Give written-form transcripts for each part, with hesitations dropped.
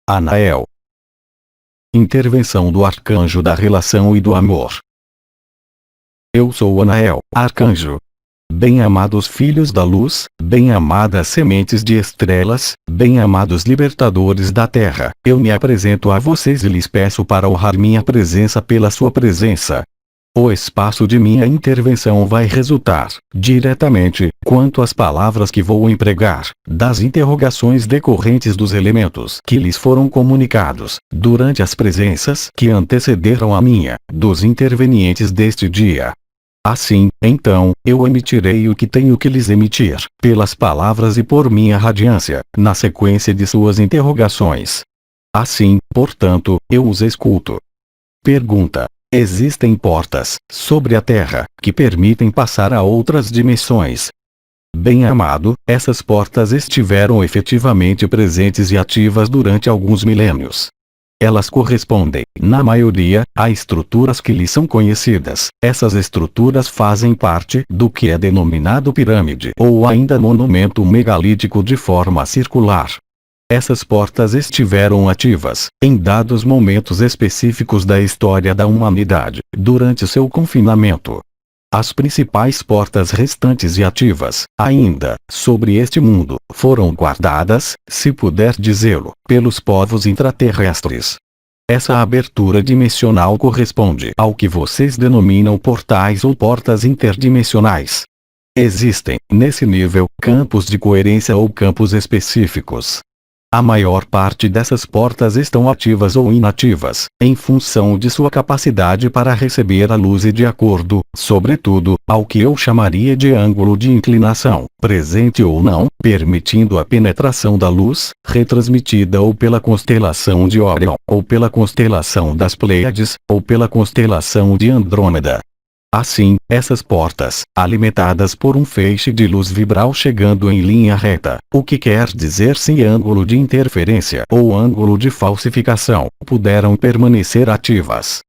Anael. Intervenção do Arcanjo da Relação e do Amor. Eu sou Anael, Arcanjo. Bem-amados filhos da luz, bem-amadas sementes de estrelas, bem-amados libertadores da Terra, eu me apresento a vocês e lhes peço para honrar minha presença pela sua presença. O espaço de minha intervenção vai resultar, diretamente, quanto às palavras que vou empregar, das interrogações decorrentes dos elementos que lhes foram comunicados, durante as presenças que antecederam a minha, dos intervenientes deste dia. Assim, então, eu emitirei o que tenho que lhes emitir, pelas palavras e por minha radiância, na sequência de suas interrogações. Assim, portanto, eu os escuto. Pergunta. Existem portas, sobre a Terra, que permitem passar a outras dimensões. Bem-amado, essas portas estiveram efetivamente presentes e ativas durante alguns milênios. Elas correspondem, na maioria, a estruturas que lhes são conhecidas. Essas estruturas fazem parte do que é denominado pirâmide ou ainda monumento megalítico de forma circular. Essas portas estiveram ativas, em dados momentos específicos da história da humanidade, durante seu confinamento. As principais portas restantes e ativas, ainda, sobre este mundo, foram guardadas, se puder dizê-lo, pelos povos intraterrestres. Essa abertura dimensional corresponde ao que vocês denominam portais ou portas interdimensionais. Existem, nesse nível, campos de coerência ou campos específicos. A maior parte dessas portas estão ativas ou inativas, em função de sua capacidade para receber a luz e de acordo, sobretudo, ao que eu chamaria de ângulo de inclinação, presente ou não, permitindo a penetração da luz, retransmitida ou pela constelação de Órion, ou pela constelação das Pleiades, ou pela constelação de Andrômeda. Assim, essas portas, alimentadas por um feixe de luz vibral chegando em linha reta, o que quer dizer sem ângulo de interferência ou ângulo de falsificação, puderam permanecer ativas.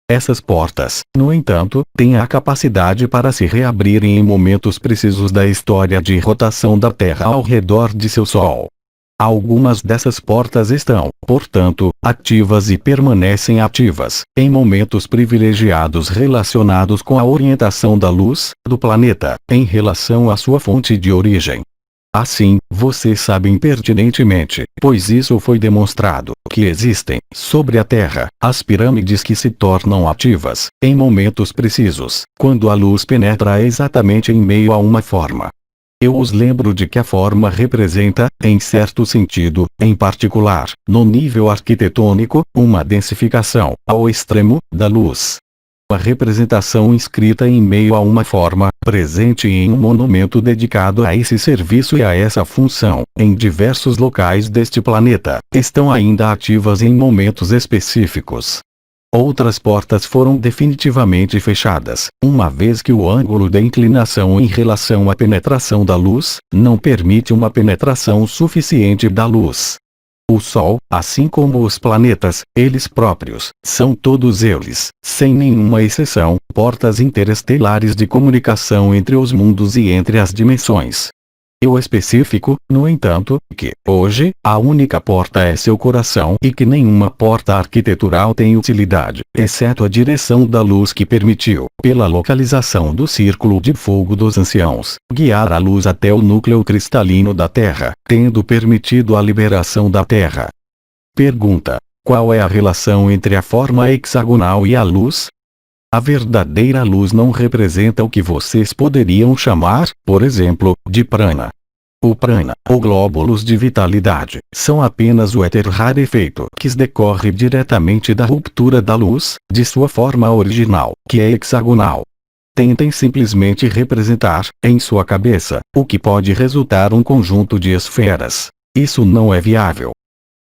Essas portas, no entanto, têm a capacidade para se reabrirem em momentos precisos da história de rotação da Terra ao redor de seu Sol. Algumas dessas portas estão, portanto, ativas e permanecem ativas, em momentos privilegiados relacionados com a orientação da luz, do planeta, em relação à sua fonte de origem. Assim, vocês sabem pertinentemente, pois isso foi demonstrado, que existem, sobre a Terra, as pirâmides que se tornam ativas, em momentos precisos, quando a luz penetra exatamente em meio a uma forma. Eu os lembro de que a forma representa, em certo sentido, em particular, no nível arquitetônico, uma densificação, ao extremo, da luz. A representação inscrita em meio a uma forma, presente em um monumento dedicado a esse serviço e a essa função, em diversos locais deste planeta, estão ainda ativas em momentos específicos. Outras portas foram definitivamente fechadas, uma vez que o ângulo de inclinação em relação à penetração da luz, não permite uma penetração suficiente da luz. O Sol, assim como os planetas, eles próprios, são todos eles, sem nenhuma exceção, portas interestelares de comunicação entre os mundos e entre as dimensões. Eu especifico, no entanto, que, hoje, a única porta é seu coração e que nenhuma porta arquitetural tem utilidade, exceto a direção da luz que permitiu, pela localização do círculo de fogo dos anciãos, guiar a luz até o núcleo cristalino da Terra, tendo permitido a liberação da Terra. Pergunta. Qual é a relação entre a forma hexagonal e a luz? A verdadeira luz não representa o que vocês poderiam chamar, por exemplo, de prana. O prana, ou glóbulos de vitalidade, são apenas o éter rarefeito que decorre diretamente da ruptura da luz, de sua forma original, que é hexagonal. Tentem simplesmente representar, em sua cabeça, o que pode resultar um conjunto de esferas. Isso não é viável.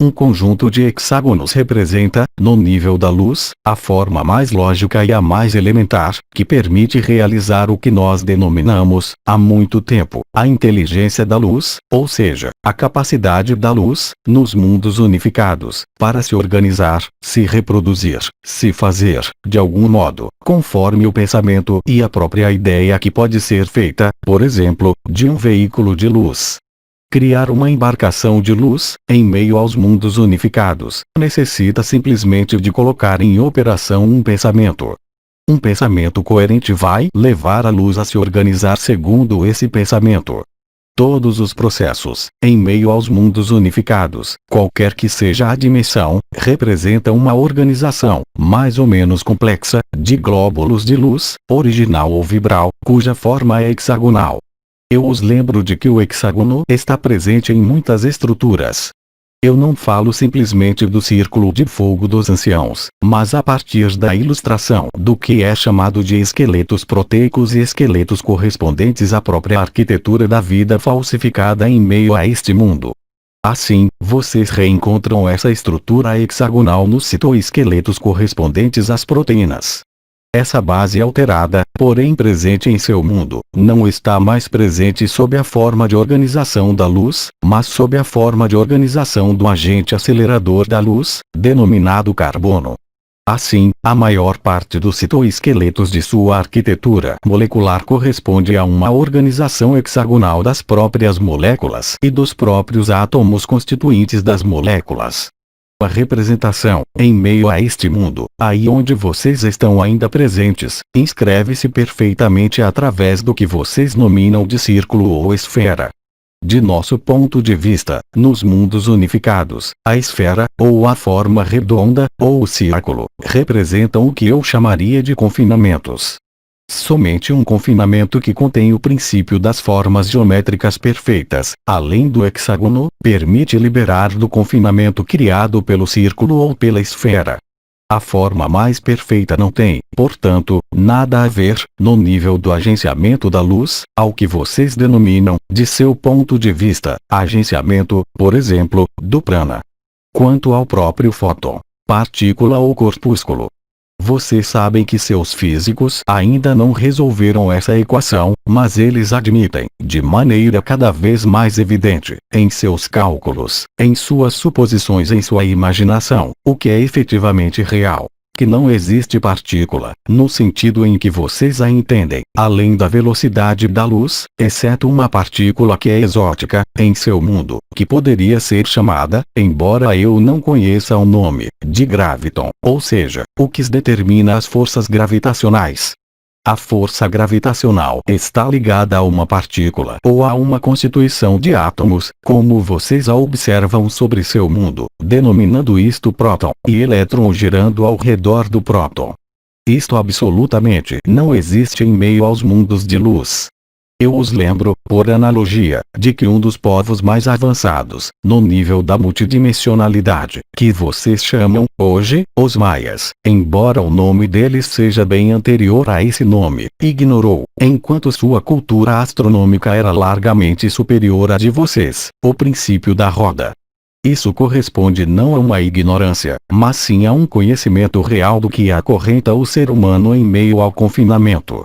Um conjunto de hexágonos representa, no nível da luz, a forma mais lógica e a mais elementar, que permite realizar o que nós denominamos, há muito tempo, a inteligência da luz, ou seja, a capacidade da luz, nos mundos unificados, para se organizar, se reproduzir, se fazer, de algum modo, conforme o pensamento e a própria ideia que pode ser feita, por exemplo, de um veículo de luz. Criar uma embarcação de luz, em meio aos mundos unificados, necessita simplesmente de colocar em operação um pensamento. Um pensamento coerente vai levar a luz a se organizar segundo esse pensamento. Todos os processos, em meio aos mundos unificados, qualquer que seja a dimensão, representam uma organização, mais ou menos complexa, de glóbulos de luz, original ou vibral, cuja forma é hexagonal. Eu os lembro de que o hexágono está presente em muitas estruturas. Eu não falo simplesmente do círculo de fogo dos anciãos, mas a partir da ilustração do que é chamado de esqueletos proteicos e esqueletos correspondentes à própria arquitetura da vida falsificada em meio a este mundo. Assim, vocês reencontram essa estrutura hexagonal nos citoesqueletos correspondentes às proteínas. Essa base alterada, porém presente em seu mundo, não está mais presente sob a forma de organização da luz, mas sob a forma de organização do agente acelerador da luz, denominado carbono. Assim, a maior parte dos citoesqueletos de sua arquitetura molecular corresponde a uma organização hexagonal das próprias moléculas e dos próprios átomos constituintes das moléculas. A representação, em meio a este mundo, aí onde vocês estão ainda presentes, inscreve-se perfeitamente através do que vocês nominam de círculo ou esfera. De nosso ponto de vista, nos mundos unificados, a esfera, ou a forma redonda, ou o círculo, representam o que eu chamaria de confinamentos. Somente um confinamento que contém o princípio das formas geométricas perfeitas, além do hexágono, permite liberar do confinamento criado pelo círculo ou pela esfera. A forma mais perfeita não tem, portanto, nada a ver, no nível do agenciamento da luz, ao que vocês denominam, de seu ponto de vista, agenciamento, por exemplo, do prana. Quanto ao próprio fóton, partícula ou corpúsculo, vocês sabem que seus físicos ainda não resolveram essa equação, mas eles admitem, de maneira cada vez mais evidente, em seus cálculos, em suas suposições, em sua imaginação, o que é efetivamente real. Que não existe partícula, no sentido em que vocês a entendem, além da velocidade da luz, exceto uma partícula que é exótica, em seu mundo, que poderia ser chamada, embora eu não conheça o nome, de graviton, ou seja, o que determina as forças gravitacionais. A força gravitacional está ligada a uma partícula ou a uma constituição de átomos, como vocês a observam sobre seu mundo, denominando isto próton, e elétron girando ao redor do próton. Isto absolutamente não existe em meio aos mundos de luz. Eu os lembro, por analogia, de que um dos povos mais avançados, no nível da multidimensionalidade, que vocês chamam, hoje, os maias, embora o nome deles seja bem anterior a esse nome, ignorou, enquanto sua cultura astronômica era largamente superior à de vocês, o princípio da roda. Isso corresponde não a uma ignorância, mas sim a um conhecimento real do que acorrenta o ser humano em meio ao confinamento.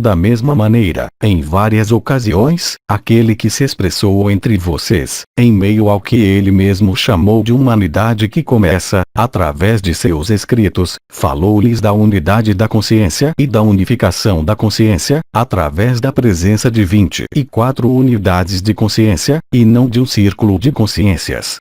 Da mesma maneira, em várias ocasiões, aquele que se expressou entre vocês, em meio ao que ele mesmo chamou de humanidade que começa, através de seus escritos, falou-lhes da unidade da consciência e da unificação da consciência, através da presença de 24 unidades de consciência, e não de um círculo de consciências.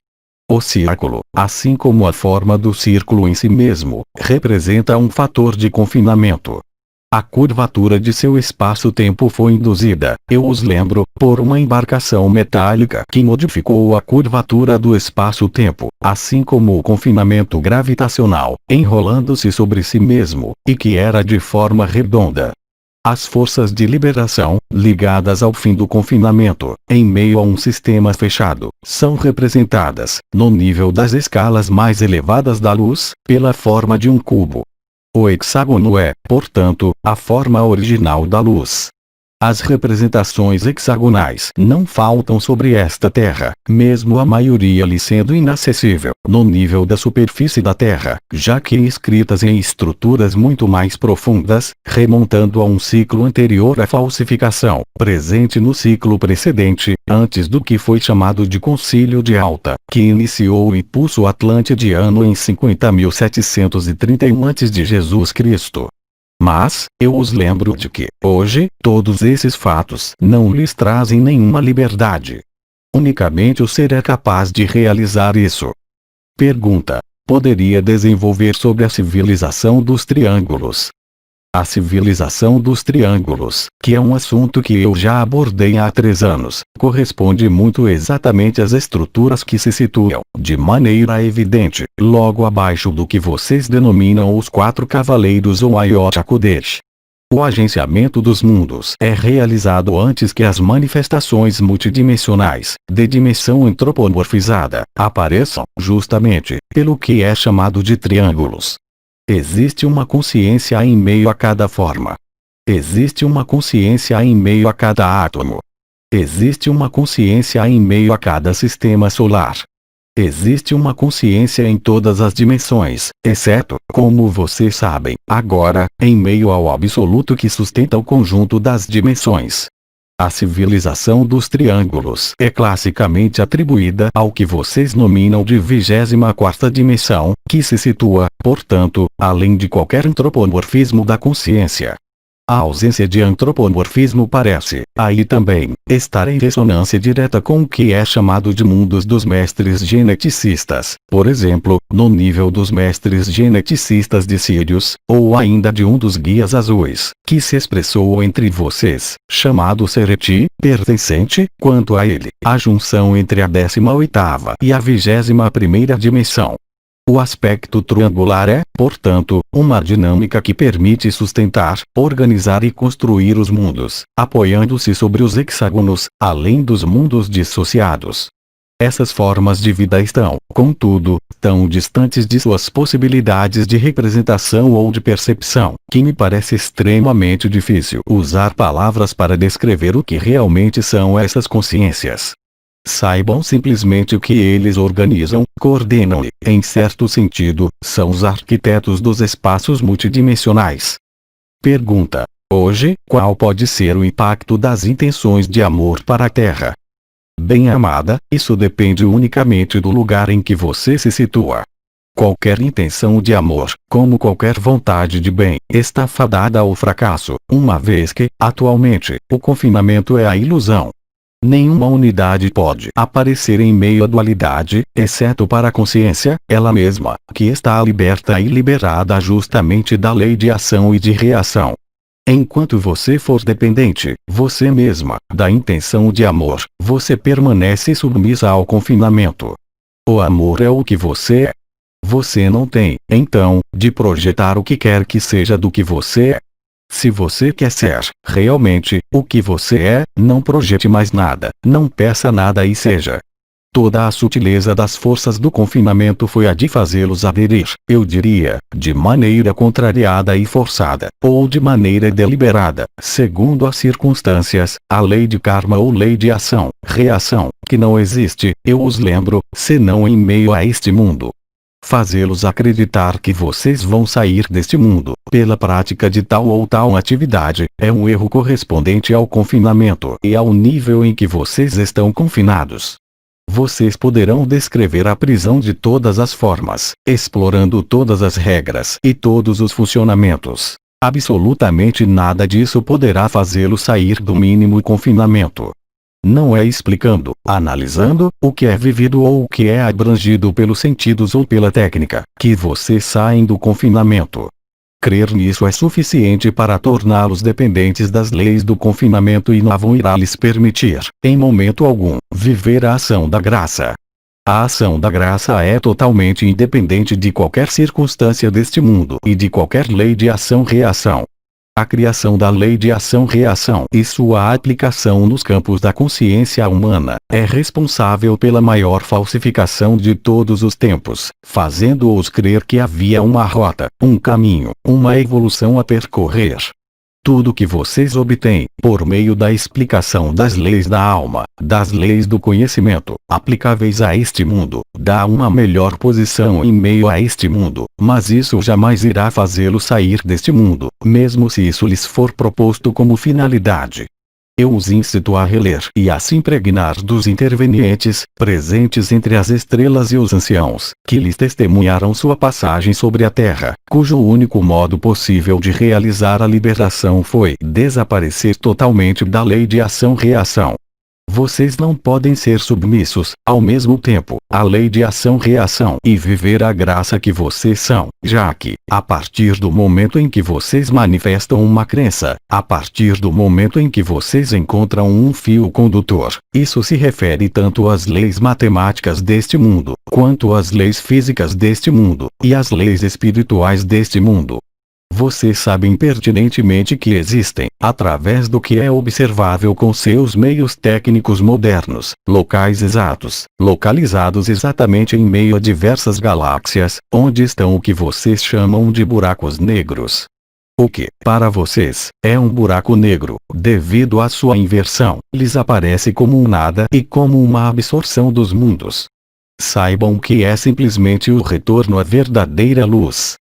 O círculo, assim como a forma do círculo em si mesmo, representa um fator de confinamento. A curvatura de seu espaço-tempo foi induzida, eu os lembro, por uma embarcação metálica que modificou a curvatura do espaço-tempo, assim como o confinamento gravitacional, enrolando-se sobre si mesmo, e que era de forma redonda. As forças de liberação, ligadas ao fim do confinamento, em meio a um sistema fechado, são representadas, no nível das escalas mais elevadas da luz, pela forma de um cubo. O hexágono é, portanto, a forma original da luz. As representações hexagonais não faltam sobre esta Terra, mesmo a maioria lhe sendo inacessível, no nível da superfície da Terra, já que escritas em estruturas muito mais profundas, remontando a um ciclo anterior à falsificação, presente no ciclo precedente, antes do que foi chamado de Concílio de Alta, que iniciou o impulso atlantidiano em 50.731 a.C. Mas, eu os lembro de que, hoje, todos esses fatos não lhes trazem nenhuma liberdade. Unicamente o ser é capaz de realizar isso. Pergunta: poderia desenvolver sobre a civilização dos triângulos? A civilização dos triângulos, que é um assunto que eu já abordei há 3 anos, corresponde muito exatamente às estruturas que se situam, de maneira evidente, logo abaixo do que vocês denominam os 4 cavaleiros ou Ayot HaKodesh. O agenciamento dos mundos é realizado antes que as manifestações multidimensionais, de dimensão antropomorfizada, apareçam, justamente, pelo que é chamado de triângulos. Existe uma consciência em meio a cada forma. Existe uma consciência em meio a cada átomo. Existe uma consciência em meio a cada sistema solar. Existe uma consciência em todas as dimensões, exceto, como vocês sabem, agora, em meio ao absoluto que sustenta o conjunto das dimensões. A civilização dos triângulos é classicamente atribuída ao que vocês nominam de 24ª dimensão, que se situa, portanto, além de qualquer antropomorfismo da consciência. A ausência de antropomorfismo parece, aí também, estar em ressonância direta com o que é chamado de mundos dos mestres geneticistas, por exemplo, no nível dos mestres geneticistas de Sirius, ou ainda de um dos guias azuis, que se expressou entre vocês, chamado Sereti, pertencente, quanto a ele, à junção entre a 18ª e a 21ª dimensão. O aspecto triangular é, portanto, uma dinâmica que permite sustentar, organizar e construir os mundos, apoiando-se sobre os hexágonos, além dos mundos dissociados. Essas formas de vida estão, contudo, tão distantes de suas possibilidades de representação ou de percepção, que me parece extremamente difícil usar palavras para descrever o que realmente são essas consciências. Saibam simplesmente que eles organizam, coordenam e, em certo sentido, são os arquitetos dos espaços multidimensionais. Pergunta: hoje, qual pode ser o impacto das intenções de amor para a Terra? Bem-amada, isso depende unicamente do lugar em que você se situa. Qualquer intenção de amor, como qualquer vontade de bem, está fadada ao fracasso, uma vez que, atualmente, o confinamento é a ilusão. Nenhuma unidade pode aparecer em meio à dualidade, exceto para a consciência, ela mesma, que está liberta e liberada justamente da lei de ação e de reação. Enquanto você for dependente, você mesma, da intenção de amor, você permanece submissa ao confinamento. O amor é o que você é. Você não tem, então, de projetar o que quer que seja do que você é. Se você quer ser, realmente, o que você é, não projete mais nada, não peça nada e seja. Toda a sutileza das forças do confinamento foi a de fazê-los aderir, eu diria, de maneira contrariada e forçada, ou de maneira deliberada, segundo as circunstâncias, a lei de karma ou lei de ação, reação, que não existe, eu os lembro, senão em meio a este mundo. Fazê-los acreditar que vocês vão sair deste mundo, pela prática de tal ou tal atividade, é um erro correspondente ao confinamento e ao nível em que vocês estão confinados. Vocês poderão descrever a prisão de todas as formas, explorando todas as regras e todos os funcionamentos. Absolutamente nada disso poderá fazê-lo sair do mínimo confinamento. Não é explicando, analisando, o que é vivido ou o que é abrangido pelos sentidos ou pela técnica, que vocês saem do confinamento. Crer nisso é suficiente para torná-los dependentes das leis do confinamento e não irá lhes permitir, em momento algum, viver a ação da graça. A ação da graça é totalmente independente de qualquer circunstância deste mundo e de qualquer lei de ação-reação. A criação da lei de ação-reação e sua aplicação nos campos da consciência humana é responsável pela maior falsificação de todos os tempos, fazendo-os crer que havia uma rota, um caminho, uma evolução a percorrer. Tudo que vocês obtêm, por meio da explicação das leis da alma, das leis do conhecimento, aplicáveis a este mundo, dá uma melhor posição em meio a este mundo, mas isso jamais irá fazê-lo sair deste mundo, mesmo se isso lhes for proposto como finalidade. Eu os incito a reler e a se impregnar dos intervenientes, presentes entre as estrelas e os anciãos, que lhes testemunharam sua passagem sobre a terra, cujo único modo possível de realizar a liberação foi desaparecer totalmente da lei de ação-reação. Vocês não podem ser submissos, ao mesmo tempo, à lei de ação-reação e viver a graça que vocês são, já que, a partir do momento em que vocês manifestam uma crença, a partir do momento em que vocês encontram um fio condutor, isso se refere tanto às leis matemáticas deste mundo, quanto às leis físicas deste mundo, e às leis espirituais deste mundo. Vocês sabem pertinentemente que existem, através do que é observável com seus meios técnicos modernos, locais exatos, localizados exatamente em meio a diversas galáxias, onde estão o que vocês chamam de buracos negros. O que, para vocês, é um buraco negro, devido à sua inversão, lhes aparece como um nada e como uma absorção dos mundos. Saibam que é simplesmente o retorno à verdadeira luz.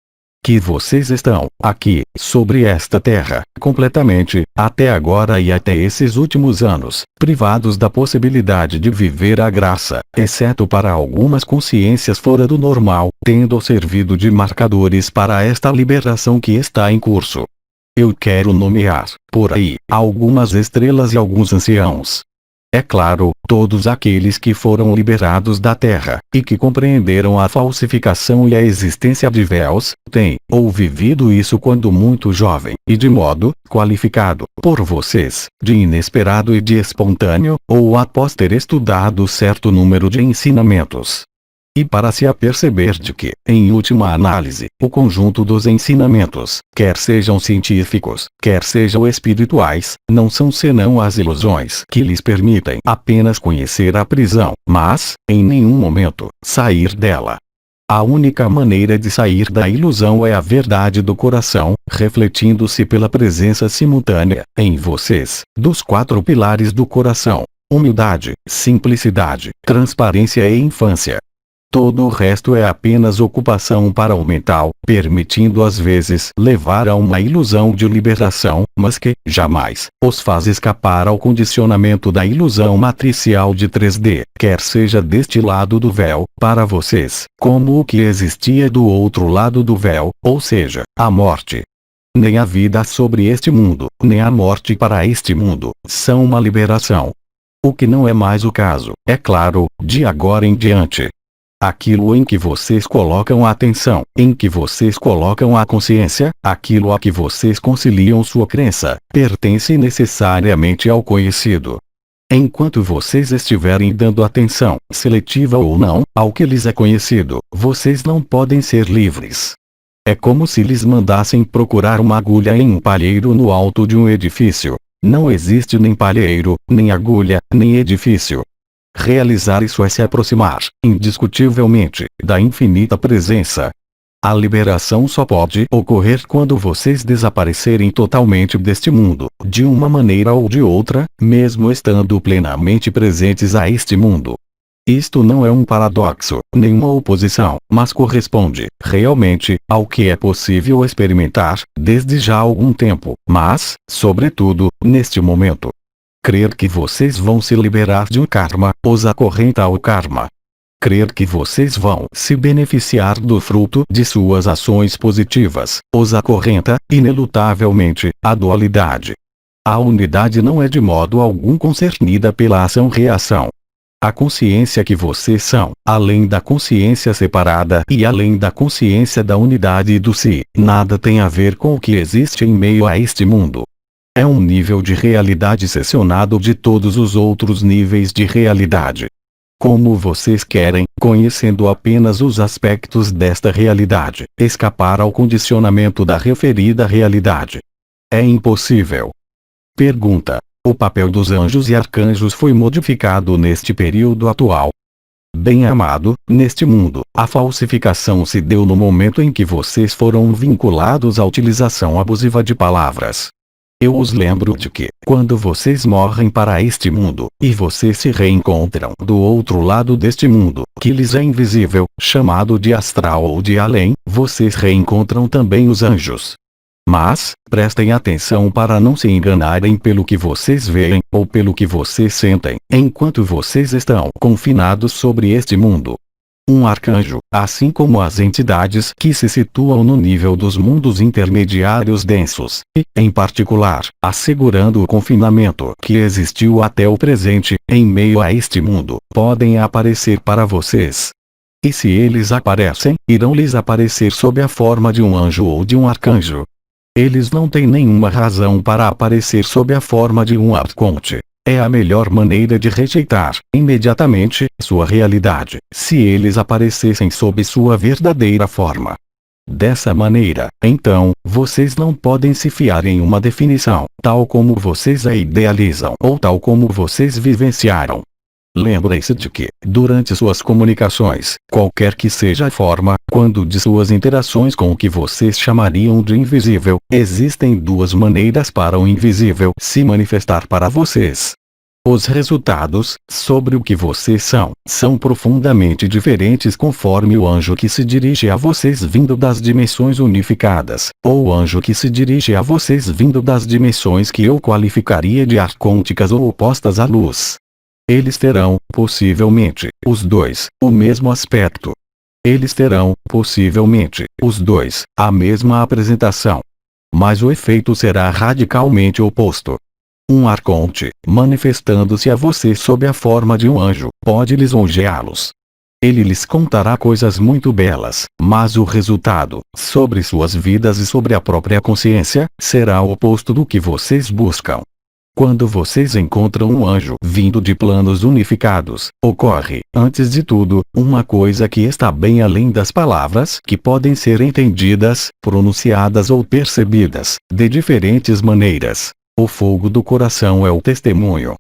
Que vocês estão, aqui, sobre esta terra, completamente, até agora e até esses últimos anos, privados da possibilidade de viver a graça, exceto para algumas consciências fora do normal, tendo servido de marcadores para esta liberação que está em curso. Eu quero nomear, por aí, algumas estrelas e alguns anciãos. É claro, todos aqueles que foram liberados da Terra, e que compreenderam a falsificação e a existência de véus, têm, ou vivido isso quando muito jovem, e de modo, qualificado, por vocês, de inesperado e de espontâneo, ou após ter estudado certo número de ensinamentos. E para se aperceber de que, em última análise, o conjunto dos ensinamentos, quer sejam científicos, quer sejam espirituais, não são senão as ilusões que lhes permitem apenas conhecer a prisão, mas, em nenhum momento, sair dela. A única maneira de sair da ilusão é a verdade do coração, refletindo-se pela presença simultânea, em vocês, dos 4 pilares do coração: humildade, simplicidade, transparência e infância. Todo o resto é apenas ocupação para o mental, permitindo às vezes levar a uma ilusão de liberação, mas que, jamais, os faz escapar ao condicionamento da ilusão matricial de 3D, quer seja deste lado do véu, para vocês, como o que existia do outro lado do véu, ou seja, a morte. Nem a vida sobre este mundo, nem a morte para este mundo, são uma liberação. O que não é mais o caso, é claro, de agora em diante. Aquilo em que vocês colocam a atenção, em que vocês colocam a consciência, aquilo a que vocês conciliam sua crença, pertence necessariamente ao conhecido. Enquanto vocês estiverem dando atenção, seletiva ou não, ao que lhes é conhecido, vocês não podem ser livres. É como se lhes mandassem procurar uma agulha em um palheiro no alto de um edifício. Não existe nem palheiro, nem agulha, nem edifício. Realizar isso é se aproximar, indiscutivelmente, da infinita presença. A liberação só pode ocorrer quando vocês desaparecerem totalmente deste mundo, de uma maneira ou de outra, mesmo estando plenamente presentes a este mundo. Isto não é um paradoxo, nem uma oposição, mas corresponde, realmente, ao que é possível experimentar, desde já há algum tempo, mas, sobretudo, neste momento. Crer que vocês vão se liberar de um karma, os acorrenta ao karma. Crer que vocês vão se beneficiar do fruto de suas ações positivas, os acorrenta, inelutavelmente, à dualidade. A unidade não é de modo algum concernida pela ação-reação. A consciência que vocês são, além da consciência separada e além da consciência da unidade e do si, nada tem a ver com o que existe em meio a este mundo. É um nível de realidade secionado de todos os outros níveis de realidade. Como vocês querem, conhecendo apenas os aspectos desta realidade, escapar ao condicionamento da referida realidade? É impossível. Pergunta: o papel dos anjos e arcanjos foi modificado neste período atual? Bem-amado, neste mundo, a falsificação se deu no momento em que vocês foram vinculados à utilização abusiva de palavras. Eu os lembro de que, quando vocês morrem para este mundo, e vocês se reencontram do outro lado deste mundo, que lhes é invisível, chamado de astral ou de além, vocês reencontram também os anjos. Mas, prestem atenção para não se enganarem pelo que vocês veem, ou pelo que vocês sentem, enquanto vocês estão confinados sobre este mundo. Um arcanjo, assim como as entidades que se situam no nível dos mundos intermediários densos, e, em particular, assegurando o confinamento que existiu até o presente, em meio a este mundo, podem aparecer para vocês. E se eles aparecem, irão lhes aparecer sob a forma de um anjo ou de um arcanjo. Eles não têm nenhuma razão para aparecer sob a forma de um arconte. É a melhor maneira de rejeitar, imediatamente, sua realidade, se eles aparecessem sob sua verdadeira forma. Dessa maneira, então, vocês não podem se fiar em uma definição, tal como vocês a idealizam ou tal como vocês vivenciaram. Lembrem-se de que, durante suas comunicações, qualquer que seja a forma, quando de suas interações com o que vocês chamariam de invisível, existem duas maneiras para o invisível se manifestar para vocês. Os resultados, sobre o que vocês são profundamente diferentes conforme o anjo que se dirige a vocês vindo das dimensões unificadas, ou o anjo que se dirige a vocês vindo das dimensões que eu qualificaria de arcônticas ou opostas à luz. Eles terão, possivelmente, os dois, o mesmo aspecto. Eles terão, possivelmente, os dois, a mesma apresentação. Mas o efeito será radicalmente oposto. Um arconte, manifestando-se a você sob a forma de um anjo, pode lisonjeá-los. Ele lhes contará coisas muito belas, mas o resultado, sobre suas vidas e sobre a própria consciência, será o oposto do que vocês buscam. Quando vocês encontram um anjo vindo de planos unificados, ocorre, antes de tudo, uma coisa que está bem além das palavras que podem ser entendidas, pronunciadas ou percebidas, de diferentes maneiras. O fogo do coração é o testemunho.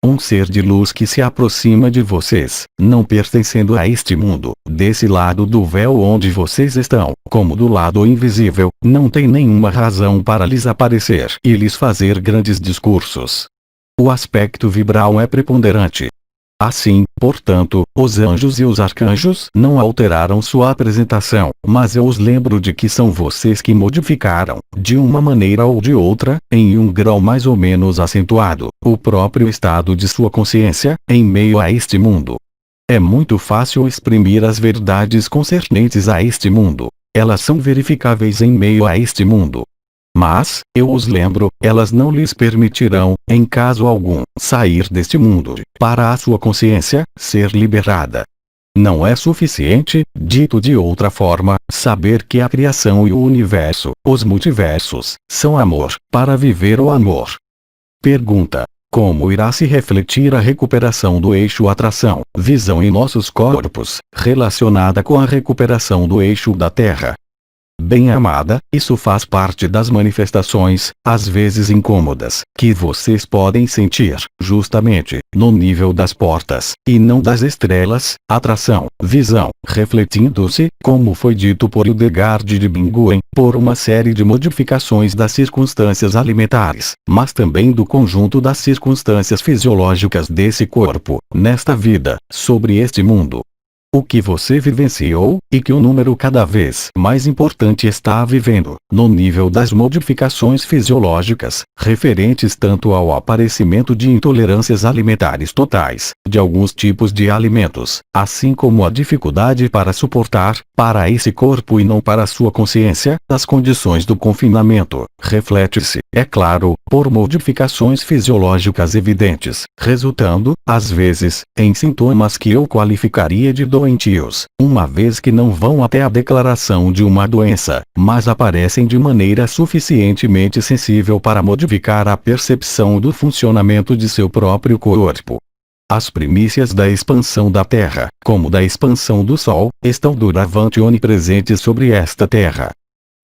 Um ser de luz que se aproxima de vocês, não pertencendo a este mundo, desse lado do véu onde vocês estão, como do lado invisível, não tem nenhuma razão para lhes aparecer e lhes fazer grandes discursos. O aspecto vibral é preponderante. Assim, portanto, os anjos e os arcanjos não alteraram sua apresentação, mas eu os lembro de que são vocês que modificaram, de uma maneira ou de outra, em um grau mais ou menos acentuado, o próprio estado de sua consciência, em meio a este mundo. É muito fácil exprimir as verdades concernentes a este mundo. Elas são verificáveis em meio a este mundo. Mas, eu os lembro, elas não lhes permitirão, em caso algum, sair deste mundo, para a sua consciência ser liberada. Não é suficiente, dito de outra forma, saber que a criação e o universo, os multiversos, são amor, para viver o amor. Pergunta: como irá se refletir a recuperação do eixo atração-visão em nossos corpos, relacionada com a recuperação do eixo da Terra? Bem-amada, isso faz parte das manifestações, às vezes incômodas, que vocês podem sentir, justamente, no nível das portas, e não das estrelas, atração, visão, refletindo-se, como foi dito por Hildegard de Bingen, por uma série de modificações das circunstâncias alimentares, mas também do conjunto das circunstâncias fisiológicas desse corpo, nesta vida, sobre este mundo. O que você vivenciou, e que o número cada vez mais importante está vivendo, no nível das modificações fisiológicas, referentes tanto ao aparecimento de intolerâncias alimentares totais, de alguns tipos de alimentos, assim como a dificuldade para suportar, para esse corpo e não para sua consciência, as condições do confinamento, reflete-se, é claro, por modificações fisiológicas evidentes, resultando, às vezes, em sintomas que eu qualificaria de doentios, uma vez que não vão até a declaração de uma doença, mas aparecem de maneira suficientemente sensível para modificar a percepção do funcionamento de seu próprio corpo. As primícias da expansão da Terra, como da expansão do Sol, estão doravante onipresentes sobre esta Terra.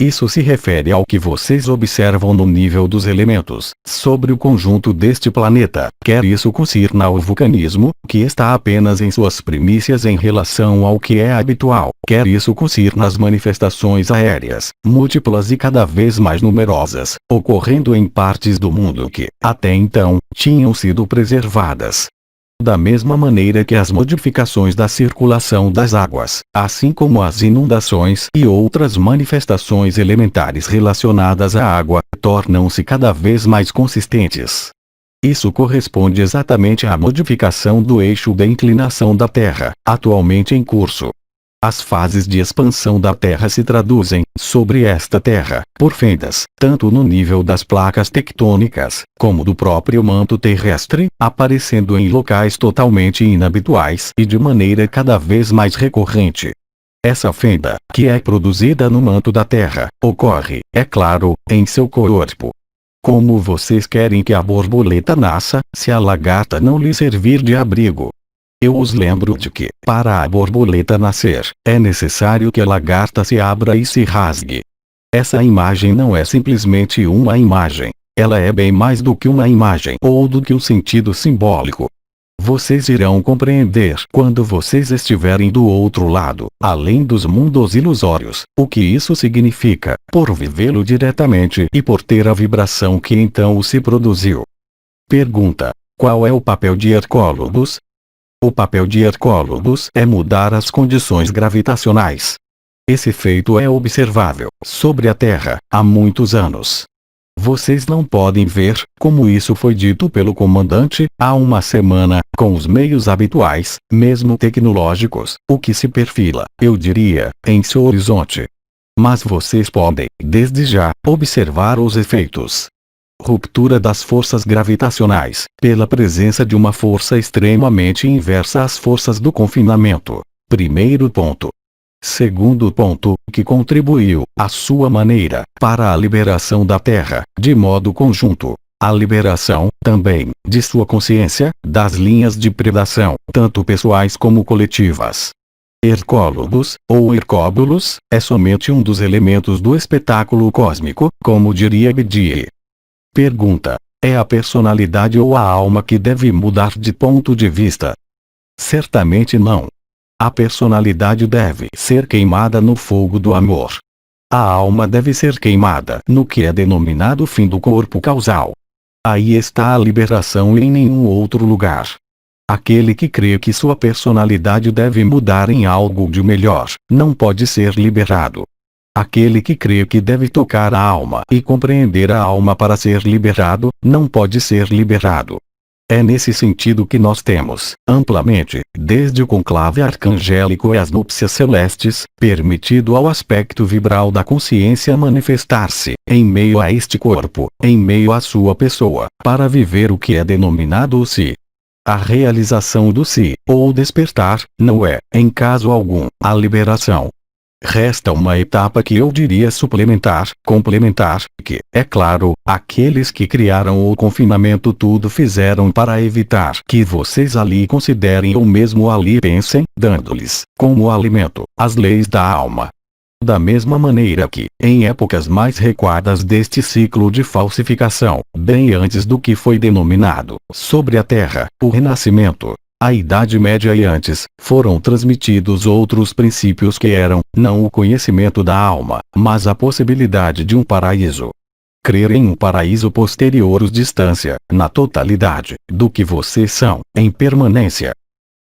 Isso se refere ao que vocês observam no nível dos elementos, sobre o conjunto deste planeta, quer isso concirna ao vulcanismo, que está apenas em suas primícias em relação ao que é habitual, quer isso concirna as manifestações aéreas, múltiplas e cada vez mais numerosas, ocorrendo em partes do mundo que, até então, tinham sido preservadas. Da mesma maneira que as modificações da circulação das águas, assim como as inundações e outras manifestações elementares relacionadas à água, tornam-se cada vez mais consistentes. Isso corresponde exatamente à modificação do eixo da inclinação da Terra, atualmente em curso. As fases de expansão da Terra se traduzem, sobre esta Terra, por fendas, tanto no nível das placas tectônicas, como do próprio manto terrestre, aparecendo em locais totalmente inabituais e de maneira cada vez mais recorrente. Essa fenda, que é produzida no manto da Terra, ocorre, é claro, em seu corpo. Como vocês querem que a borboleta nasça, se a lagarta não lhe servir de abrigo? Eu os lembro de que, para a borboleta nascer, é necessário que a lagarta se abra e se rasgue. Essa imagem não é simplesmente uma imagem. Ela é bem mais do que uma imagem ou do que um sentido simbólico. Vocês irão compreender quando vocês estiverem do outro lado, além dos mundos ilusórios, o que isso significa, por vivê-lo diretamente e por ter a vibração que então o se produziu. Pergunta: qual é o papel de Hercólogos? O papel de Hercólogos é mudar as condições gravitacionais. Esse feito é observável, sobre a Terra, há muitos anos. Vocês não podem ver, como isso foi dito pelo comandante, há uma semana, com os meios habituais, mesmo tecnológicos, o que se perfila, eu diria, em seu horizonte. Mas vocês podem, desde já, observar os efeitos. Ruptura das forças gravitacionais, pela presença de uma força extremamente inversa às forças do confinamento. Primeiro ponto. Segundo ponto, que contribuiu, à sua maneira, para a liberação da Terra, de modo conjunto. A liberação, também, de sua consciência, das linhas de predação, tanto pessoais como coletivas. Hercólogos, ou Hercóbulos, é somente um dos elementos do espetáculo cósmico, como diria Bedi. Pergunta: é a personalidade ou a alma que deve mudar de ponto de vista? Certamente não. A personalidade deve ser queimada no fogo do amor. A alma deve ser queimada no que é denominado fim do corpo causal. Aí está a liberação e em nenhum outro lugar. Aquele que crê que sua personalidade deve mudar em algo de melhor, não pode ser liberado. Aquele que crê que deve tocar a alma e compreender a alma para ser liberado, não pode ser liberado. É nesse sentido que nós temos, amplamente, desde o conclave arcangélico e as núpcias celestes, permitido ao aspecto vibral da consciência manifestar-se, em meio a este corpo, em meio à sua pessoa, para viver o que é denominado o si. A realização do si, ou despertar, não é, em caso algum, a liberação. Resta uma etapa que eu diria suplementar, complementar, que, é claro, aqueles que criaram o confinamento tudo fizeram para evitar que vocês ali considerem ou mesmo ali pensem, dando-lhes, como alimento, as leis da alma. Da mesma maneira que, em épocas mais recuadas deste ciclo de falsificação, bem antes do que foi denominado, sobre a Terra, o Renascimento, a Idade Média e antes, foram transmitidos outros princípios que eram, não o conhecimento da alma, mas a possibilidade de um paraíso. Crer em um paraíso posterior os distância, na totalidade, do que vocês são, em permanência.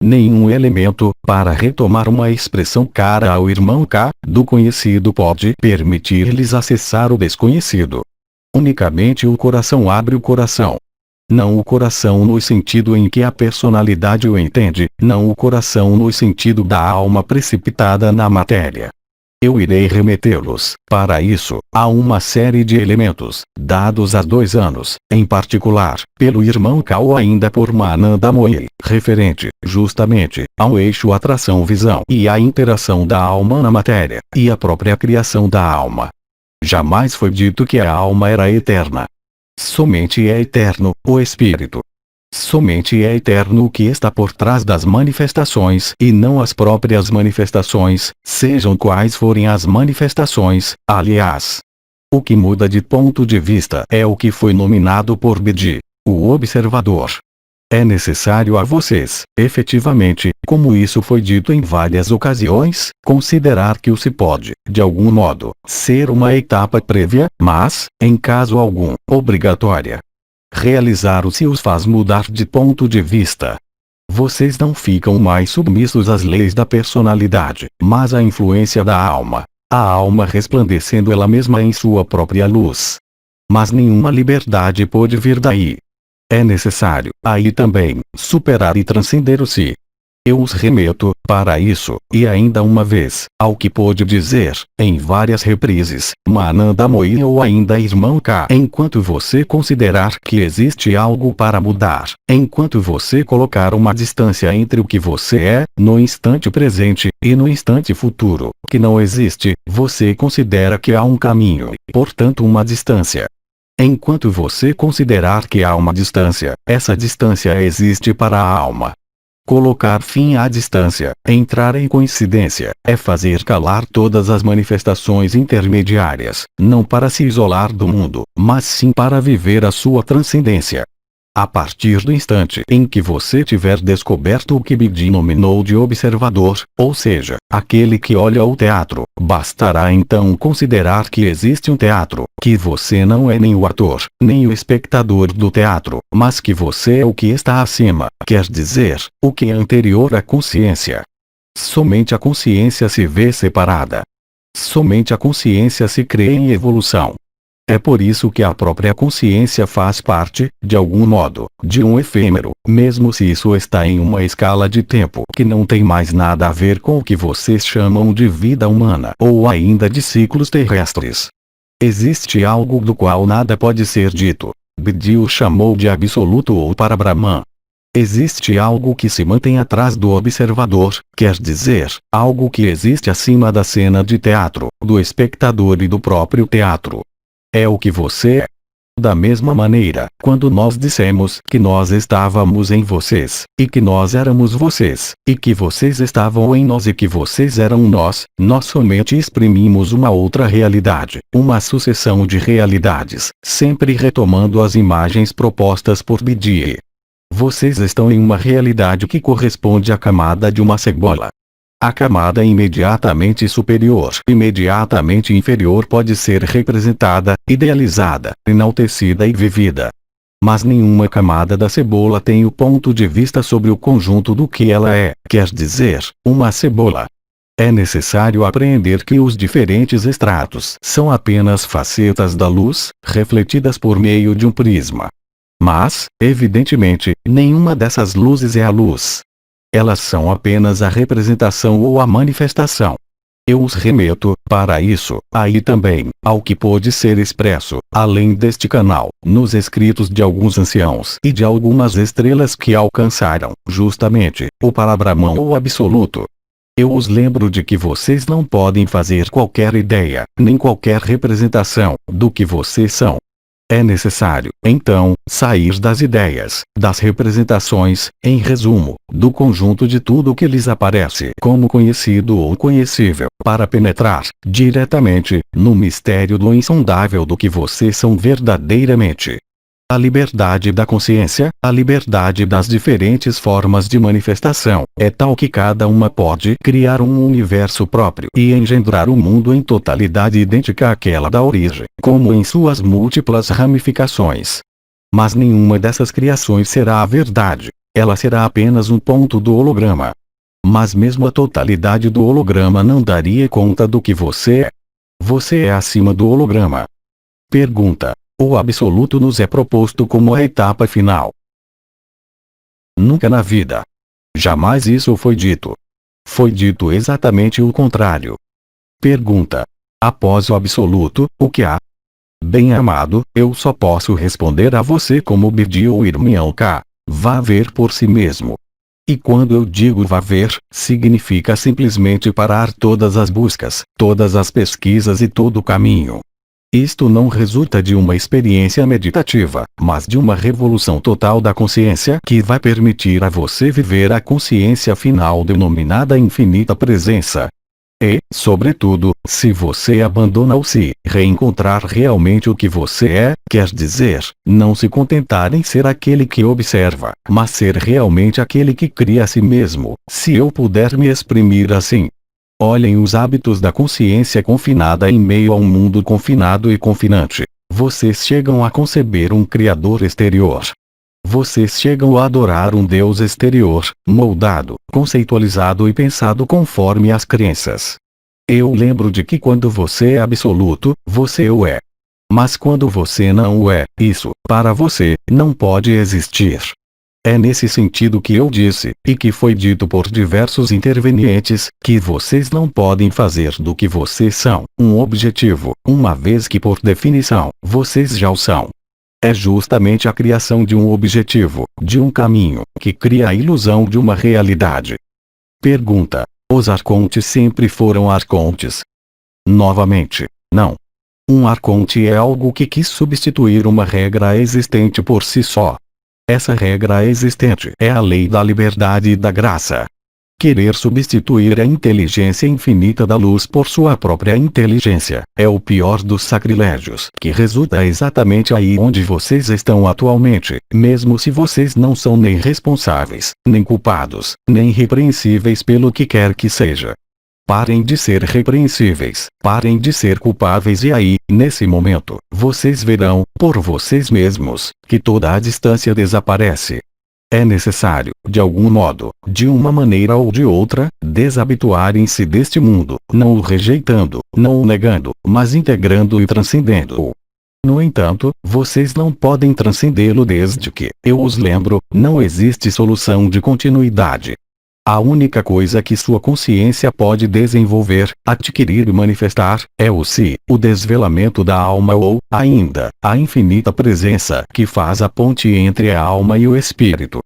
Nenhum elemento, para retomar uma expressão cara ao irmão K, do conhecido pode permitir-lhes acessar o desconhecido. Unicamente o coração abre o coração. Não o coração no sentido em que a personalidade o entende, não o coração no sentido da alma precipitada na matéria. Eu irei remetê-los, para isso, a uma série de elementos, dados há 2 anos, em particular, pelo irmão Kao ainda por Mananda Moe, referente, justamente, ao eixo atração-visão e à interação da alma na matéria, e a própria criação da alma. Jamais foi dito que a alma era eterna. Somente é eterno, o espírito. Somente é eterno o que está por trás das manifestações e não as próprias manifestações, sejam quais forem as manifestações, aliás. O que muda de ponto de vista é o que foi nominado por Bedi, o observador. É necessário a vocês, efetivamente, como isso foi dito em várias ocasiões, considerar que o se pode, de algum modo, ser uma etapa prévia, mas, em caso algum, obrigatória. Realizar o se os faz mudar de ponto de vista. Vocês não ficam mais submissos às leis da personalidade, mas à influência da alma. A alma resplandecendo ela mesma em sua própria luz. Mas nenhuma liberdade pode vir daí. É necessário, aí também, superar e transcender o si. Eu os remeto, para isso, e ainda uma vez, ao que pôde dizer, em várias reprises, Mananda Mohi ou ainda Irmão K. Enquanto você considerar que existe algo para mudar, enquanto você colocar uma distância entre o que você é, no instante presente, e no instante futuro, que não existe, você considera que há um caminho, portanto uma distância. Enquanto você considerar que há uma distância, essa distância existe para a alma. Colocar fim à distância, entrar em coincidência, é fazer calar todas as manifestações intermediárias, não para se isolar do mundo, mas sim para viver a sua transcendência. A partir do instante em que você tiver descoberto o que Bidi nominou de observador, ou seja, aquele que olha o teatro, bastará então considerar que existe um teatro, que você não é nem o ator, nem o espectador do teatro, mas que você é o que está acima, quer dizer, o que é anterior à consciência. Somente a consciência se vê separada. Somente a consciência se crê em evolução. É por isso que a própria consciência faz parte, de algum modo, de um efêmero, mesmo se isso está em uma escala de tempo que não tem mais nada a ver com o que vocês chamam de vida humana ou ainda de ciclos terrestres. Existe algo do qual nada pode ser dito. Bidi o chamou de absoluto ou para Brahman. Existe algo que se mantém atrás do observador, quer dizer, algo que existe acima da cena de teatro, do espectador e do próprio teatro. É o que você é. Da mesma maneira, quando nós dissemos que nós estávamos em vocês, e que nós éramos vocês, e que vocês estavam em nós e que vocês eram nós somente exprimimos uma outra realidade, uma sucessão de realidades, sempre retomando as imagens propostas por Bidi. Vocês estão em uma realidade que corresponde à camada de uma cebola. A camada imediatamente superior, imediatamente inferior pode ser representada, idealizada, enaltecida e vivida. Mas nenhuma camada da cebola tem o ponto de vista sobre o conjunto do que ela é, quer dizer, uma cebola. É necessário apreender que os diferentes estratos são apenas facetas da luz, refletidas por meio de um prisma. Mas, evidentemente, nenhuma dessas luzes é a luz. Elas são apenas a representação ou a manifestação. Eu os remeto, para isso, aí também, ao que pôde ser expresso, além deste canal, nos escritos de alguns anciãos e de algumas estrelas que alcançaram, justamente, o Parabrahman ou Absoluto. Eu os lembro de que vocês não podem fazer qualquer ideia, nem qualquer representação, do que vocês são. É necessário, então, sair das ideias, das representações, em resumo, do conjunto de tudo que lhes aparece como conhecido ou conhecível, para penetrar, diretamente, no mistério do insondável do que vocês são verdadeiramente. A liberdade da consciência, a liberdade das diferentes formas de manifestação, é tal que cada uma pode criar um universo próprio e engendrar um mundo em totalidade idêntica àquela da origem, como em suas múltiplas ramificações. Mas nenhuma dessas criações será a verdade, ela será apenas um ponto do holograma. Mas mesmo a totalidade do holograma não daria conta do que você é. Você é acima do holograma. Pergunta. O absoluto nos é proposto como a etapa final. Nunca na vida. Jamais isso foi dito. Foi dito exatamente o contrário. Pergunta. Após o absoluto, o que há? Bem-amado, eu só posso responder a você como Bidi ou Irmão K. Vá ver por si mesmo. E quando eu digo vá ver, significa simplesmente parar todas as buscas, todas as pesquisas e todo o caminho. Isto não resulta de uma experiência meditativa, mas de uma revolução total da consciência que vai permitir a você viver a consciência final denominada infinita presença. E, sobretudo, se você abandona o si, reencontrar realmente o que você é, quer dizer, não se contentar em ser aquele que observa, mas ser realmente aquele que cria a si mesmo, se eu puder me exprimir assim. Olhem os hábitos da consciência confinada em meio a um mundo confinado e confinante. Vocês chegam a conceber um Criador exterior. Vocês chegam a adorar um Deus exterior, moldado, conceitualizado e pensado conforme as crenças. Eu lembro de que quando você é absoluto, você o é. Mas quando você não o é, isso, para você, não pode existir. É nesse sentido que eu disse, e que foi dito por diversos intervenientes, que vocês não podem fazer do que vocês são um objetivo, uma vez que por definição, vocês já o são. É justamente a criação de um objetivo, de um caminho, que cria a ilusão de uma realidade. Pergunta: os arcontes sempre foram arcontes? Novamente, não. Um arconte é algo que quis substituir uma regra existente por si só. Essa regra existente é a lei da liberdade e da graça. Querer substituir a inteligência infinita da luz por sua própria inteligência é o pior dos sacrilégios, que resulta exatamente aí onde vocês estão atualmente, mesmo se vocês não são nem responsáveis, nem culpados, nem repreensíveis pelo que quer que seja. Parem de ser repreensíveis, parem de ser culpáveis e aí, nesse momento, vocês verão, por vocês mesmos, que toda a distância desaparece. É necessário, de algum modo, de uma maneira ou de outra, desabituarem-se deste mundo, não o rejeitando, não o negando, mas integrando e transcendendo-o. No entanto, vocês não podem transcendê-lo desde que, eu os lembro, não existe solução de continuidade. A única coisa que sua consciência pode desenvolver, adquirir e manifestar, é o si, o desvelamento da alma ou, ainda, a infinita presença que faz a ponte entre a alma e o espírito.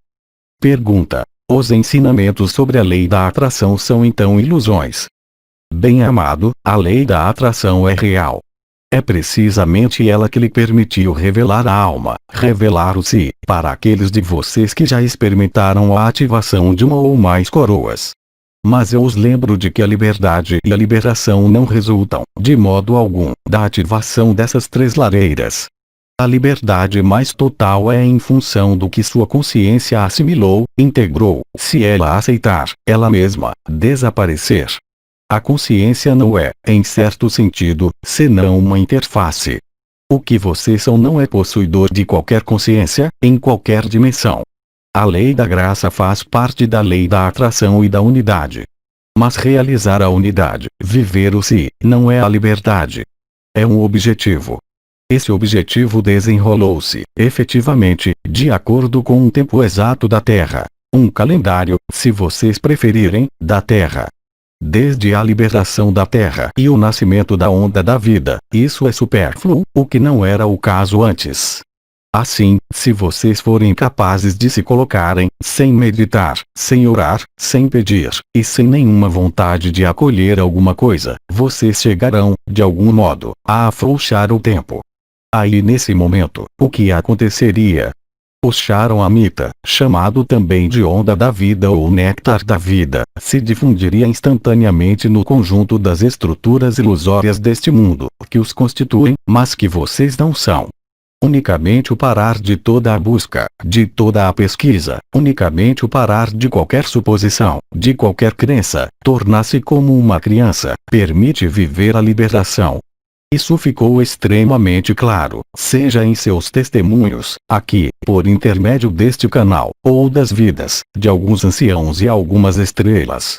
Pergunta: os ensinamentos sobre a lei da atração são então ilusões? Bem-amado, a lei da atração é real. É precisamente ela que lhe permitiu revelar a alma, revelar o si, para aqueles de vocês que já experimentaram a ativação de uma ou mais coroas. Mas eu os lembro de que a liberdade e a liberação não resultam, de modo algum, da ativação dessas três lareiras. A liberdade mais total é em função do que sua consciência assimilou, integrou, se ela aceitar, ela mesma, desaparecer. A consciência não é, em certo sentido, senão uma interface. O que vocês são não é possuidor de qualquer consciência, em qualquer dimensão. A lei da graça faz parte da lei da atração e da unidade. Mas realizar a unidade, viver o si, não é a liberdade. É um objetivo. Esse objetivo desenrolou-se, efetivamente, de acordo com um tempo exato da Terra. Um calendário, se vocês preferirem, da Terra. Desde a liberação da Terra e o nascimento da onda da vida, isso é supérfluo, o que não era o caso antes. Assim, se vocês forem capazes de se colocarem, sem meditar, sem orar, sem pedir, e sem nenhuma vontade de acolher alguma coisa, vocês chegarão, de algum modo, a afrouxar o tempo. Aí nesse momento, o que aconteceria? O Charan-Amrita, chamado também de onda da vida ou néctar da vida, se difundiria instantaneamente no conjunto das estruturas ilusórias deste mundo, que os constituem, mas que vocês não são. Unicamente o parar de toda a busca, de toda a pesquisa, unicamente o parar de qualquer suposição, de qualquer crença, tornar-se como uma criança, permite viver a liberação. Isso ficou extremamente claro, seja em seus testemunhos, aqui, por intermédio deste canal, ou das vidas, de alguns anciãos e algumas estrelas.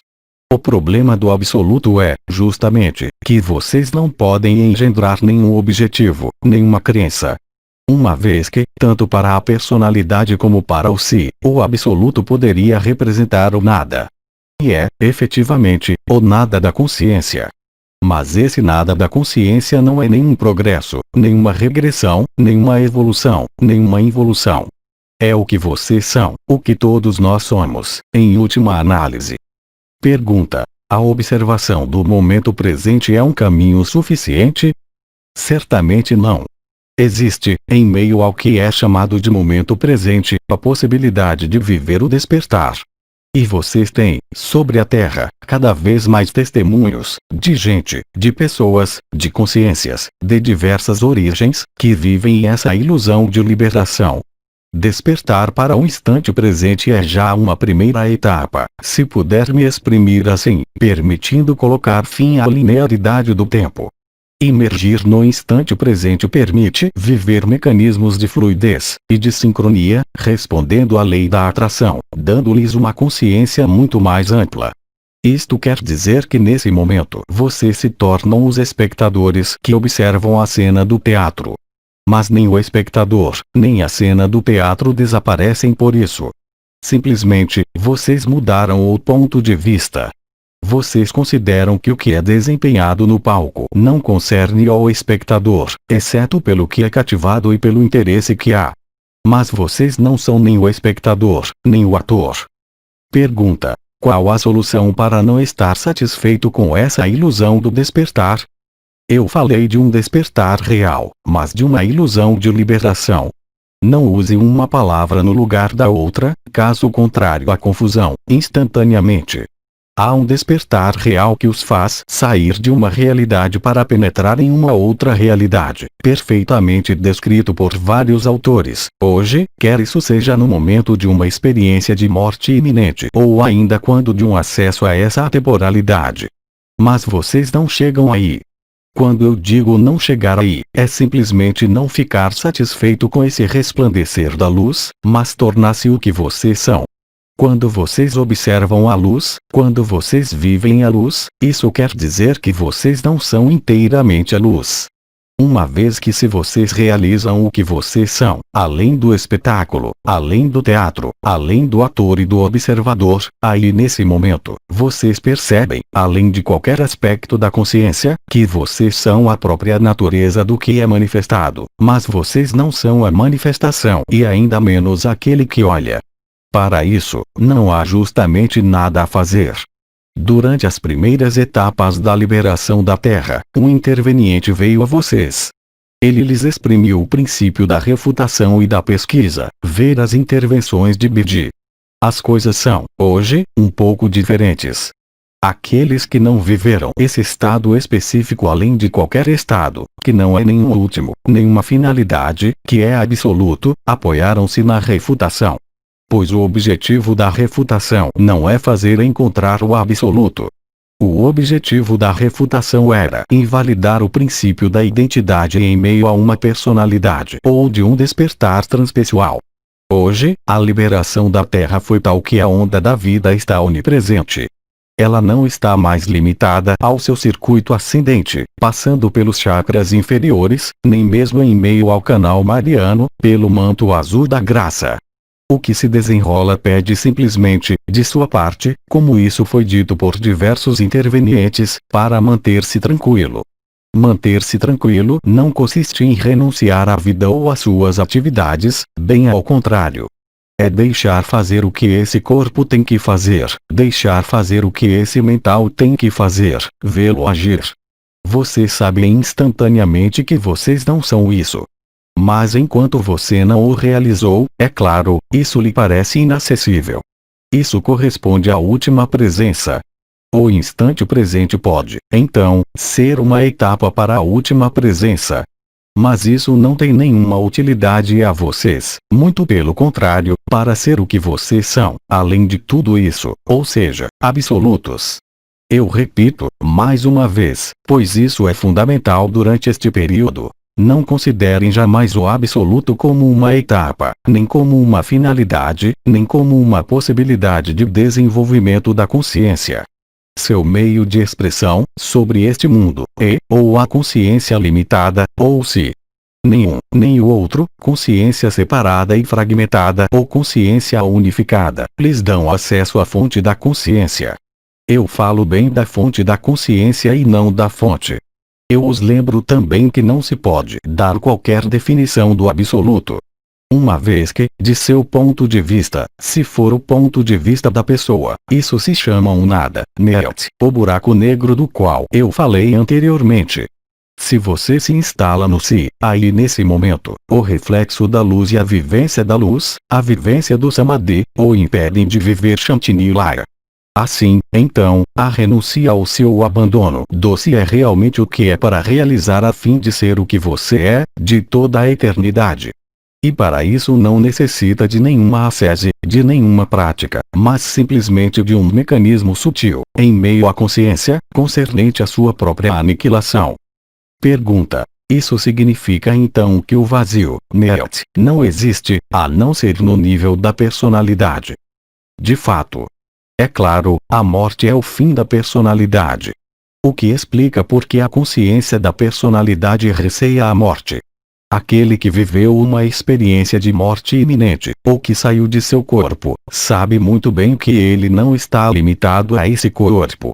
O problema do absoluto é, justamente, que vocês não podem engendrar nenhum objetivo, nenhuma crença. Uma vez que, tanto para a personalidade como para o si, o absoluto poderia representar o nada. E é, efetivamente, o nada da consciência. Mas esse nada da consciência não é nenhum progresso, nenhuma regressão, nenhuma evolução, nenhuma involução. É o que vocês são, o que todos nós somos, em última análise. Pergunta: a observação do momento presente é um caminho suficiente? Certamente não. Existe, em meio ao que é chamado de momento presente, a possibilidade de viver o despertar. E vocês têm, sobre a Terra, cada vez mais testemunhos, de gente, de pessoas, de consciências, de diversas origens, que vivem essa ilusão de liberação. Despertar para o instante presente é já uma primeira etapa, se puder me exprimir assim, permitindo colocar fim à linearidade do tempo. Imergir no instante presente permite viver mecanismos de fluidez e de sincronia, respondendo à lei da atração, dando-lhes uma consciência muito mais ampla. Isto quer dizer que nesse momento vocês se tornam os espectadores que observam a cena do teatro. Mas nem o espectador, nem a cena do teatro desaparecem por isso. Simplesmente, vocês mudaram o ponto de vista. Vocês consideram que o que é desempenhado no palco não concerne ao espectador, exceto pelo que é cativado e pelo interesse que há. Mas vocês não são nem o espectador, nem o ator. Pergunta: qual a solução para não estar satisfeito com essa ilusão do despertar? Eu falei de um despertar real, mas de uma ilusão de liberação. Não use uma palavra no lugar da outra, caso contrário há confusão, instantaneamente. Há um despertar real que os faz sair de uma realidade para penetrar em uma outra realidade, perfeitamente descrito por vários autores. Hoje, quer isso seja no momento de uma experiência de morte iminente ou ainda quando de um acesso a essa atemporalidade. Mas vocês não chegam aí. Quando eu digo não chegar aí, é simplesmente não ficar satisfeito com esse resplandecer da luz, mas tornar-se o que vocês são. Quando vocês observam a luz, quando vocês vivem a luz, isso quer dizer que vocês não são inteiramente a luz. Uma vez que se vocês realizam o que vocês são, além do espetáculo, além do teatro, além do ator e do observador, aí nesse momento, vocês percebem, além de qualquer aspecto da consciência, que vocês são a própria natureza do que é manifestado, mas vocês não são a manifestação e ainda menos aquele que olha. Para isso, não há justamente nada a fazer. Durante as primeiras etapas da liberação da Terra, um interveniente veio a vocês. Ele lhes exprimiu o princípio da refutação e da pesquisa, ver as intervenções de Bidi. As coisas são, hoje, um pouco diferentes. Aqueles que não viveram esse estado específico além de qualquer estado, que não é nenhum último, nenhuma finalidade, que é absoluto, apoiaram-se na refutação. Pois o objetivo da refutação não é fazer encontrar o absoluto. O objetivo da refutação era invalidar o princípio da identidade em meio a uma personalidade ou de um despertar transpessoal. Hoje, a liberação da Terra foi tal que a onda da vida está onipresente. Ela não está mais limitada ao seu circuito ascendente, passando pelos chakras inferiores, nem mesmo em meio ao canal mariano, pelo manto azul da graça. O que se desenrola pede simplesmente, de sua parte, como isso foi dito por diversos intervenientes, para manter-se tranquilo. Manter-se tranquilo não consiste em renunciar à vida ou às suas atividades, bem ao contrário. É deixar fazer o que esse corpo tem que fazer, deixar fazer o que esse mental tem que fazer, vê-lo agir. Vocês sabem instantaneamente que vocês não são isso. Mas enquanto você não o realizou, é claro, isso lhe parece inacessível. Isso corresponde à última presença. O instante presente pode, então, ser uma etapa para a última presença. Mas isso não tem nenhuma utilidade a vocês, muito pelo contrário, para ser o que vocês são, além de tudo isso, ou seja, absolutos. Eu repito, mais uma vez, pois isso é fundamental durante este período. Não considerem jamais o absoluto como uma etapa, nem como uma finalidade, nem como uma possibilidade de desenvolvimento da consciência. Seu meio de expressão, sobre este mundo, é, ou a consciência limitada, ou se nenhum, nem o outro, consciência separada e fragmentada ou consciência unificada, lhes dão acesso à fonte da consciência. Eu falo bem da fonte da consciência e não da fonte. Eu os lembro também que não se pode dar qualquer definição do absoluto. Uma vez que, de seu ponto de vista, se for o ponto de vista da pessoa, isso se chama um nada, Neelt, o buraco negro do qual eu falei anteriormente. Se você se instala no si, aí nesse momento, o reflexo da luz e a vivência da luz, a vivência do Samadhi, o impedem de viver Shantinilaya. Assim, então, a renúncia ao seu abandono do si é realmente o que é para realizar a fim de ser o que você é, de toda a eternidade. E para isso não necessita de nenhuma ascese, de nenhuma prática, mas simplesmente de um mecanismo sutil, em meio à consciência, concernente à sua própria aniquilação. Pergunta: isso significa então que o vazio, Neelt, não existe, a não ser no nível da personalidade? De fato. É claro, a morte é o fim da personalidade. O que explica por que a consciência da personalidade receia a morte. Aquele que viveu uma experiência de morte iminente, ou que saiu de seu corpo, sabe muito bem que ele não está limitado a esse corpo.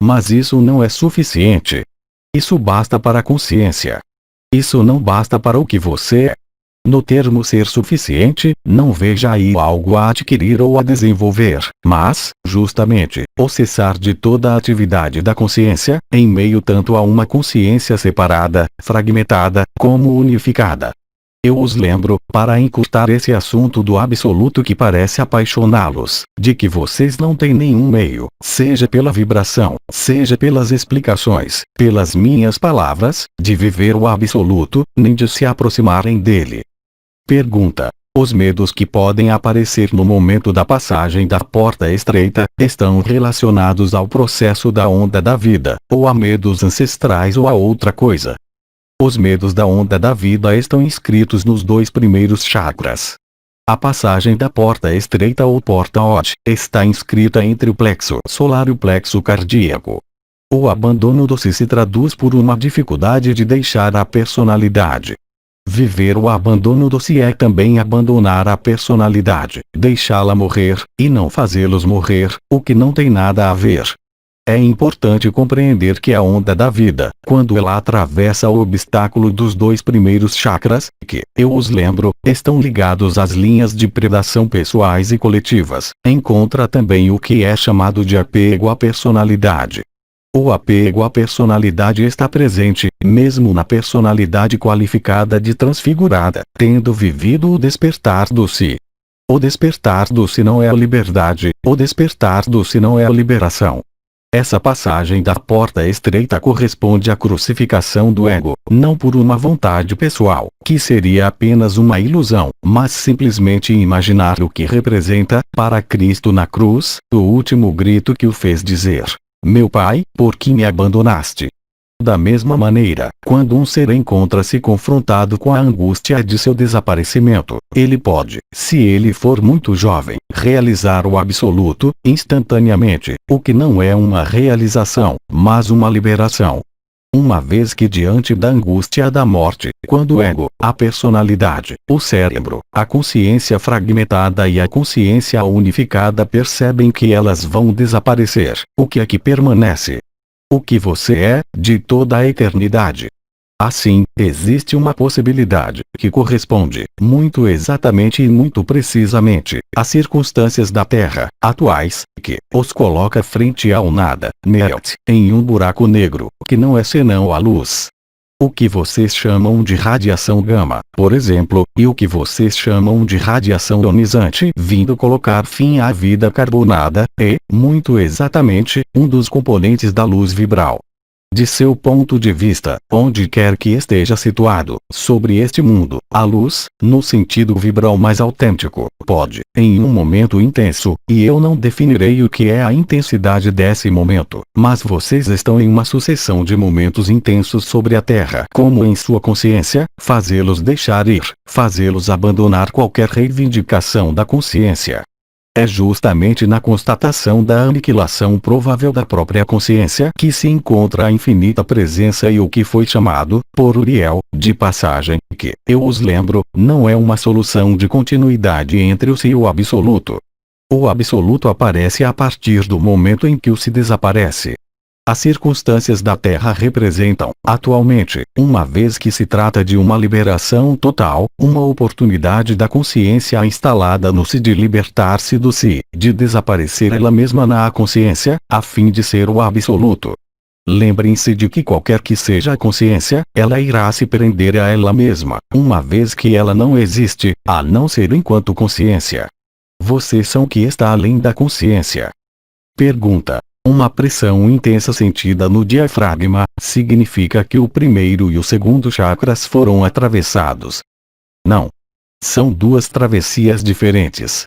Mas isso não é suficiente. Isso basta para a consciência. Isso não basta para o que você é. No termo ser suficiente, não veja aí algo a adquirir ou a desenvolver, mas, justamente, o cessar de toda a atividade da consciência, em meio tanto a uma consciência separada, fragmentada, como unificada. Eu os lembro, para encurtar esse assunto do absoluto que parece apaixoná-los, de que vocês não têm nenhum meio, seja pela vibração, seja pelas explicações, pelas minhas palavras, de viver o absoluto, nem de se aproximarem dele. Pergunta: os medos que podem aparecer no momento da passagem da porta estreita, estão relacionados ao processo da onda da vida, ou a medos ancestrais ou a outra coisa? Os medos da onda da vida estão inscritos nos 2 primeiros chakras. A passagem da porta estreita ou porta Odd, está inscrita entre o plexo solar e o plexo cardíaco. O abandono do si se traduz por uma dificuldade de deixar a personalidade. Viver o abandono do si é também abandonar a personalidade, deixá-la morrer, e não fazê-los morrer, o que não tem nada a ver. É importante compreender que a onda da vida, quando ela atravessa o obstáculo dos 2 primeiros chakras, que, eu os lembro, estão ligados às linhas de predação pessoais e coletivas, encontra também o que é chamado de apego à personalidade. O apego à personalidade está presente, mesmo na personalidade qualificada de transfigurada, tendo vivido o despertar do si. O despertar do si não é a liberdade, o despertar do si não é a liberação. Essa passagem da porta estreita corresponde à crucificação do ego, não por uma vontade pessoal, que seria apenas uma ilusão, mas simplesmente imaginar o que representa, para Cristo na cruz, o último grito que o fez dizer: meu Pai, por que me abandonaste? Da mesma maneira, quando um ser encontra-se confrontado com a angústia de seu desaparecimento, ele pode, se ele for muito jovem, realizar o absoluto, instantaneamente, o que não é uma realização, mas uma liberação. Uma vez que diante da angústia da morte, quando o ego, a personalidade, o cérebro, a consciência fragmentada e a consciência unificada percebem que elas vão desaparecer, o que é que permanece? O que você é, de toda a eternidade. Assim, existe uma possibilidade, que corresponde, muito exatamente e muito precisamente, às circunstâncias da Terra, atuais, que os coloca frente ao nada, Neelt, em um buraco negro, que não é senão a luz. O que vocês chamam de radiação gama, por exemplo, e o que vocês chamam de radiação ionizante vindo colocar fim à vida carbonada, é, muito exatamente, um dos componentes da luz vibral. De seu ponto de vista, onde quer que esteja situado, sobre este mundo, a luz, no sentido vibral mais autêntico, pode, em um momento intenso, e eu não definirei o que é a intensidade desse momento, mas vocês estão em uma sucessão de momentos intensos sobre a Terra, como em sua consciência, fazê-los deixar ir, fazê-los abandonar qualquer reivindicação da consciência. É justamente na constatação da aniquilação provável da própria consciência que se encontra a infinita presença e o que foi chamado, por Uriel, de passagem, que, eu os lembro, não é uma solução de continuidade entre o si e o absoluto. O absoluto aparece a partir do momento em que o si desaparece. As circunstâncias da Terra representam, atualmente, uma vez que se trata de uma liberação total, uma oportunidade da consciência instalada no si de libertar-se do si, de desaparecer ela mesma na consciência, a fim de ser o absoluto. Lembrem-se de que qualquer que seja a consciência, ela irá se prender a ela mesma, uma vez que ela não existe, a não ser enquanto consciência. Vocês são o que está além da consciência. Pergunta: uma pressão intensa sentida no diafragma, significa que o primeiro e o segundo chakras foram atravessados? Não. São 2 travessias diferentes.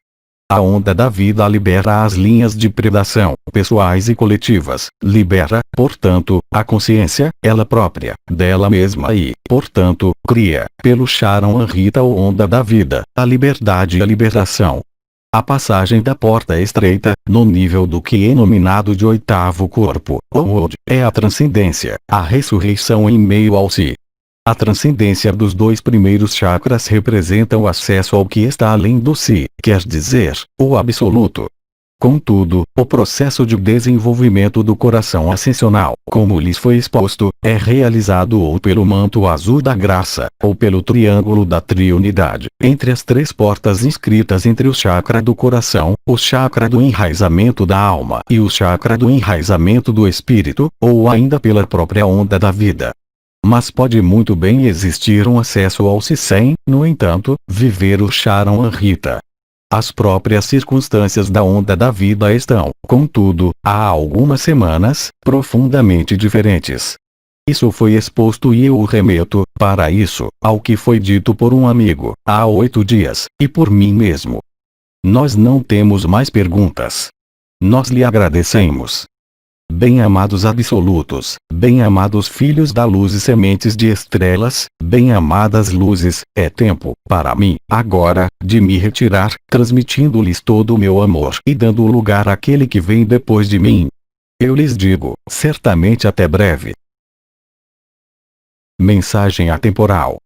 A onda da vida libera as linhas de predação, pessoais e coletivas, libera, portanto, a consciência, ela própria, dela mesma e, portanto, cria, pelo Charan Rita ou onda da vida, a liberdade e a liberação. A passagem da porta estreita, no nível do que é nominado de 8º corpo, ou Odd, é a transcendência, a ressurreição em meio ao si. A transcendência dos dois primeiros chakras representa o acesso ao que está além do si, quer dizer, o absoluto. Contudo, o processo de desenvolvimento do coração ascensional, como lhes foi exposto, é realizado ou pelo manto azul da graça, ou pelo triângulo da triunidade, entre as três portas inscritas entre o chakra do coração, o chakra do enraizamento da alma e o chakra do enraizamento do espírito, ou ainda pela própria onda da vida. Mas pode muito bem existir um acesso ao si sem, no entanto, viver o Charanamrita. As próprias circunstâncias da onda da vida estão, contudo, há algumas semanas, profundamente diferentes. Isso foi exposto e eu o remeto, para isso, ao que foi dito por um amigo, há 8 dias, e por mim mesmo. Nós não temos mais perguntas. Nós lhe agradecemos. Bem-amados absolutos, bem-amados filhos da luz e sementes de estrelas, bem-amadas luzes, é tempo, para mim, agora, de me retirar, transmitindo-lhes todo o meu amor e dando lugar àquele que vem depois de mim. Eu lhes digo, certamente até breve. Mensagem atemporal.